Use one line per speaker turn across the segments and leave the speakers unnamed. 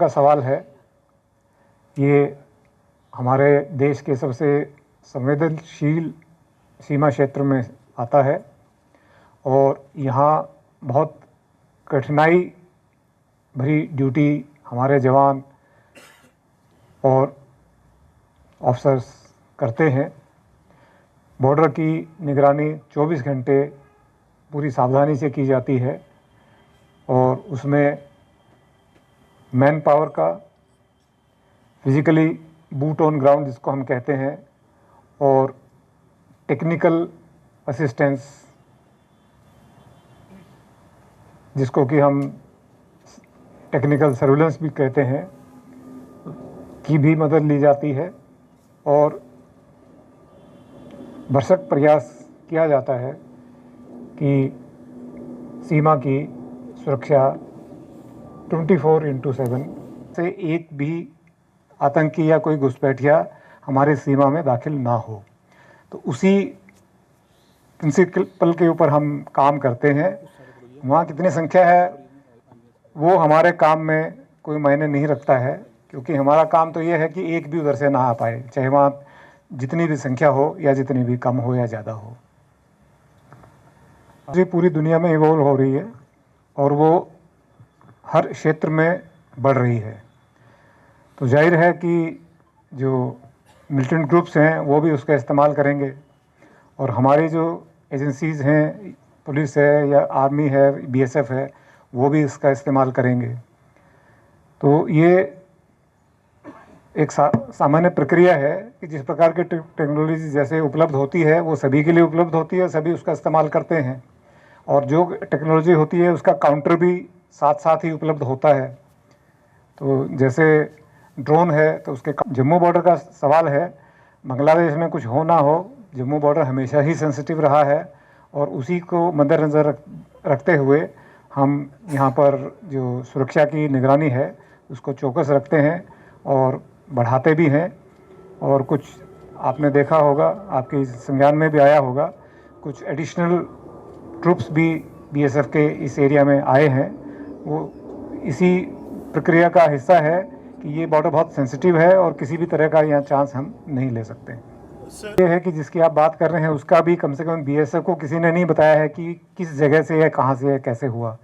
का सवाल है, ये हमारे देश के सबसे संवेदनशील सीमा क्षेत्र में आता है और यहाँ बहुत कठिनाई भरी ड्यूटी हमारे जवान और ऑफिसर्स करते हैं। बॉर्डर की निगरानी 24 घंटे पूरी सावधानी से की जाती है और उसमें मैन पावर का, फिज़िकली बूट ऑन ग्राउंड जिसको हम कहते हैं, और टेक्निकल असिस्टेंस जिसको कि हम टेक्निकल सर्विलेंस भी कहते हैं, की भी मदद ली जाती है और भरसक प्रयास किया जाता है कि सीमा की सुरक्षा 24/7 से एक भी आतंकी या कोई घुसपैठिया हमारे सीमा में दाखिल ना हो। तो उसी प्रिंसिपल के ऊपर हम काम करते हैं। वहाँ कितनी संख्या है वो हमारे काम में कोई मायने नहीं रखता है, क्योंकि हमारा काम तो ये है कि एक भी उधर से ना आ पाए, चाहे वहाँ जितनी भी संख्या हो या जितनी भी कम हो या ज़्यादा हो। जी पूरी दुनिया में इवॉल्व हो रही है और वो हर क्षेत्र में बढ़ रही है, तो जाहिर है कि जो मिलिटेंट ग्रुप्स हैं वो भी उसका इस्तेमाल करेंगे और हमारी जो एजेंसीज़ हैं, पुलिस है या आर्मी है, बीएसएफ है, वो भी इसका इस्तेमाल करेंगे। तो ये एक सामान्य प्रक्रिया है कि जिस प्रकार की टेक्नोलॉजी जैसे उपलब्ध होती है वो सभी के लिए उपलब्ध होती है, सभी उसका इस्तेमाल करते हैं, और जो टेक्नोलॉजी होती है उसका काउंटर भी साथ साथ ही उपलब्ध होता है। तो जैसे ड्रोन है तो उसके जम्मू बॉर्डर का सवाल है, बांग्लादेश में कुछ हो ना हो, जम्मू बॉर्डर हमेशा ही सेंसिटिव रहा है और उसी को मद्देनज़र रखते हुए हम यहाँ पर जो सुरक्षा की निगरानी है उसको चौकस रखते हैं और बढ़ाते भी हैं। और कुछ आपने देखा होगा, आपके संज्ञान में भी आया होगा, कुछ एडिशनल ट्रूप्स भी बीएसएफ के इस एरिया में आए हैं। वो इसी प्रक्रिया का हिस्सा है कि ये बॉर्डर बहुत सेंसिटिव है और किसी भी तरह का यहाँ चांस हम नहीं ले सकते। ये है कि जिसकी आप बात कर रहे हैं उसका भी कम से कम बीएसएफ को किसी ने नहीं बताया है कि किस जगह से है, कहाँ से है, कैसे हुआ।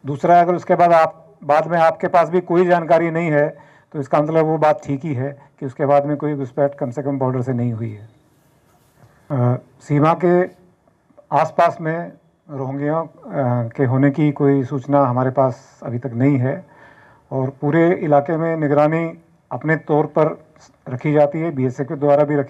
दूसरा, अगर उसके बाद में आपके पास भी कोई जानकारी नहीं है तो इसका मतलब वो बात ठीक ही है कि उसके बाद में कोई घुसपैठ कम से कम बॉर्डर से नहीं हुई है। सीमा के आसपास में रोहिंग्या के होने की कोई सूचना हमारे पास अभी तक नहीं है और पूरे इलाके में निगरानी अपने तौर पर रखी जाती है, बीएसएफ के द्वारा भी रखी